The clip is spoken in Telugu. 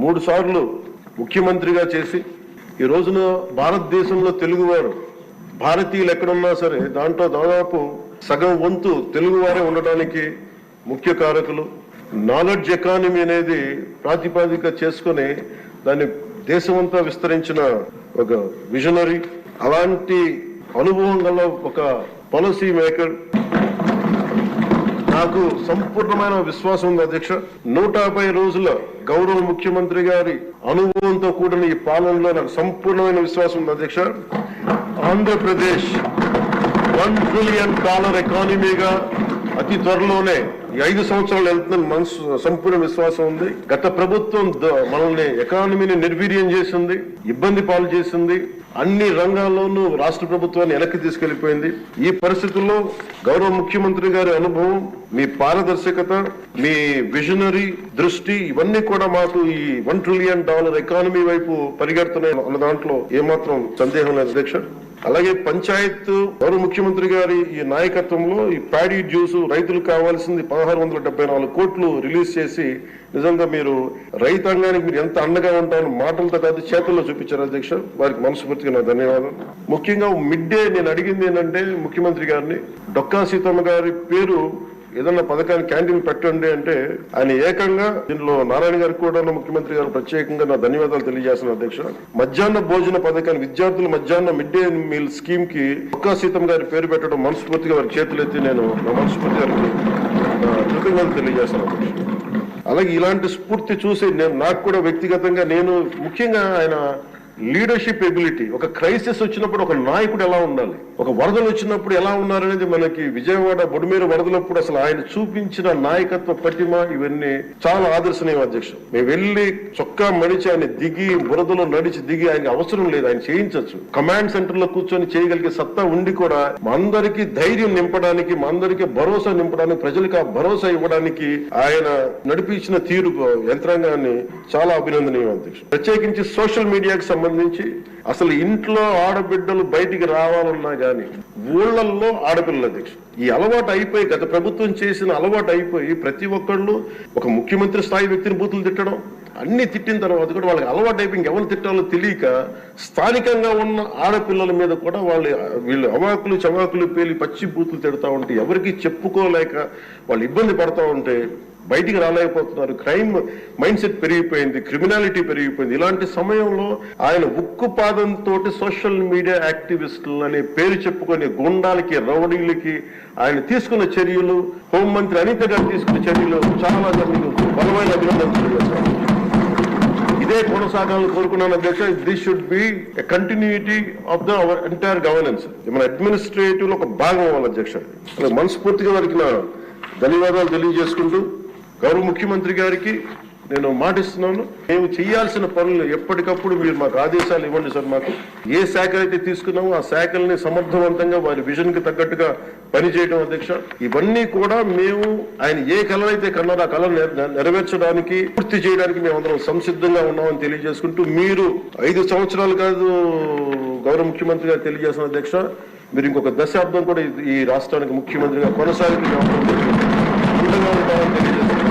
3 సార్లు ముఖ్యమంత్రిగా చేసి ఈ రోజున భారతదేశంలో తెలుగువారు భారతీయులు ఎక్కడున్నా సరే దాంట్లో దాదాపు సగం వంతు తెలుగువారే ఉండడానికి ముఖ్య కారకులు. నాలెడ్జ్ ఎకానమీ అనేది ప్రాతిపాదిక చేసుకుని దాన్ని దేశమంతా విస్తరించిన ఒక విజనరీ, అలాంటి అనుభవం గల ఒక పాలసీ మేకర్. నాకు సంపూర్ణమైన విశ్వాసం ఉంది అధ్యక్ష. 150 రోజుల గౌరవ ముఖ్యమంత్రి గారి అనుభవంతో కూడిన ఈ పాలనలో నాకు సంపూర్ణమైన విశ్వాసం ఉంది అధ్యక్ష. ఆంధ్రప్రదేశ్ $1 ట్రిలియన్ ఎకానమీగా అతి త్వరలోనే ఈ 5 సంవత్సరాలు వెళ్తుందని సంపూర్ణ విశ్వాసం ఉంది. గత ప్రభుత్వం మనల్ని ఎకానమీని నిర్వీర్యం చేసింది, ఇబ్బంది పాలు చేసింది, అన్ని రంగాల్లోనూ రాష్ట్ర ప్రభుత్వాన్ని వెనక్కి తీసుకెళ్లిపోయింది. ఈ పరిస్థితుల్లో గౌరవ ముఖ్యమంత్రి గారి అనుభవం, మీ పారదర్శకత, మీ విజనరీ దృష్టి ఇవన్నీ కూడా మాకు ఈ $1 ట్రిలియన్ ఎకానమీ వైపు పరిగెడుతున్నాయి అన్న దాంట్లో ఏమాత్రం సందేహం లేదు అధ్యక్ష. అలాగే పంచాయత్ గౌరవ ముఖ్యమంత్రి గారి ఈ నాయకత్వంలో ఈ ప్యాడీ జ్యూస్ రైతులకు కావాల్సింది 1674 కోట్లు రిలీజ్ చేసి నిజంగా మీరు రైతాంగానికి మీరు ఎంత అండగా ఉంటారని మాటలతో కాదు చేతుల్లో చూపించారు అధ్యక్ష. వారికి మనస్ఫూర్తిగా నా ధన్యవాదాలు. ముఖ్యంగా మిడ్ డే నేను అడిగింది ఏంటంటే ముఖ్యమంత్రి గారిని, డొక్కా సీతమ్మ గారి పేరు ఏదన్నా పథకాన్ని క్యాంటీన్ పెట్టండి అంటే ఆయన ఏకంగా దీనిలో నారాయణ గారికి కూడా ముఖ్యమంత్రి గారు ప్రత్యేకంగా నా ధన్యవాదాలు తెలియజేస్తున్నాను అధ్యక్ష. మధ్యాహ్న భోజన పథకాన్ని విద్యార్థుల మధ్యాహ్న మిడ్ డే మీల్ స్కీమ్ కి డొక్కా సీతమ్మ గారి పేరు పెట్టడం మనస్ఫూర్తిగా వారి చేతులెత్తి నేను నా మనస్ఫూర్తి గారికి కృతజ్ఞతలు తెలియజేస్తున్నాను అధ్యక్ష. అలాగే ఇలాంటి స్ఫూర్తి చూసి నాకు కూడా వ్యక్తిగతంగా నేను ముఖ్యంగా ఆయన లీడర్షిప్ ఎబిలిటీ, ఒక క్రైసిస్ వచ్చినప్పుడు ఒక నాయకుడు ఎలా ఉండాలి, ఒక వరదలు వచ్చినప్పుడు ఎలా ఉన్నారనేది మనకి విజయవాడ బొడిమేరు వరదలప్పుడు అసలు ఆయన చూపించిన నాయకత్వ పటిమ ఇవన్నీ చాలా ఆదర్శనీయం అధ్యక్ష. మేము వెళ్ళి చొక్కా మడిచి ఆయన దిగి బురదలో నడిచి దిగి ఆయన అవసరం లేదు, ఆయన చేయించవచ్చు. కమాండ్ సెంటర్ లో కూర్చొని చేయగలిగే సత్తా ఉండి కూడా మా అందరికీ ధైర్యం నింపడానికి, మా అందరికీ భరోసా నింపడానికి, ప్రజలకు ఆ భరోసా ఇవ్వడానికి ఆయన నడిపించిన తీరు యంత్రాంగాన్ని చాలా అభినందనీయం అధ్యక్ష. ప్రత్యేకించి సోషల్ మీడియాకి సంబంధించి అసలు ఇంట్లో ఆడబిడ్డలు బయటికి రావాలన్నా గాని ఊళ్ళల్లో ఆడపిల్లల అధ్యక్ష ఈ అలవాటు అయిపోయి, గత ప్రభుత్వం చేసిన అలవాటు అయిపోయి ప్రతి ఒక్కళ్ళు ఒక ముఖ్యమంత్రి స్థాయి వ్యక్తిని బూతులు తిట్టడం, అన్ని తిట్టిన తర్వాత కూడా వాళ్ళకి అలవాటు అయిపోయి ఇంకెవరు తిట్టాలో తెలియక స్థానికంగా ఉన్న ఆడపిల్లల మీద కూడా వీళ్ళు అవాకులు చవాకులు పేలి పచ్చి బూతులు తిడతా ఉంటే ఎవరికి చెప్పుకోలేక వాళ్ళు ఇబ్బంది పడతా ఉంటే బయటికి రాలేకపోతున్నారు. క్రైమ్ మైండ్ సెట్ పెరిగిపోయింది, క్రిమినాలిటీ పెరిగిపోయింది. ఇలాంటి సమయంలో ఆయన ఉక్కుపాదంతో సోషల్ మీడియా యాక్టివిస్టులు అనే పేరు చెప్పుకొని గుండాలకి, రౌడీలకి ఆయన తీసుకున్న చర్యలు, హోంమంత్రి అనిత గారు తీసుకున్న చర్యలు చాలా బలమైన అభినందనలు. ఇదే కొనసాగాలని కోరుకున్నాను అధ్యక్ష. This should be a continuity of the our entire governance. మన అడ్మినిస్ట్రేటివ్ లో ఒక భాగం అవ్వాలి అధ్యక్ష. మనస్ఫూర్తిగా వారికి నా ధన్యవాదాలు తెలియజేసుకుంటూ గౌరవ ముఖ్యమంత్రి గారికి నేను మాటిస్తున్నాను, మేము చేయాల్సిన పనులు ఎప్పటికప్పుడు మీరు మాకు ఆదేశాలు ఇవ్వండి సార్. మాకు ఏ శాఖలు అయితే తీసుకున్నామో ఆ శాఖల్ని సమర్థవంతంగా వారి విజన్ కి తగ్గట్టుగా పనిచేయడం అధ్యక్ష. ఇవన్నీ కూడా మేము ఆయన ఏ కళ అయితే కన్నారో ఆ కళ నెరవేర్చడానికి, పూర్తి చేయడానికి మేము అందరం సంసిద్ధంగా ఉన్నామని తెలియజేసుకుంటూ, మీరు 5 సంవత్సరాలు కాదు గౌరవ ముఖ్యమంత్రి గారు తెలియజేసిన అధ్యక్ష, మీరు ఇంకొక దశాబ్దం కూడా ఈ రాష్ట్రానికి ముఖ్యమంత్రిగా కొనసాగి ఉంటామని తెలియజేస్తున్నారు.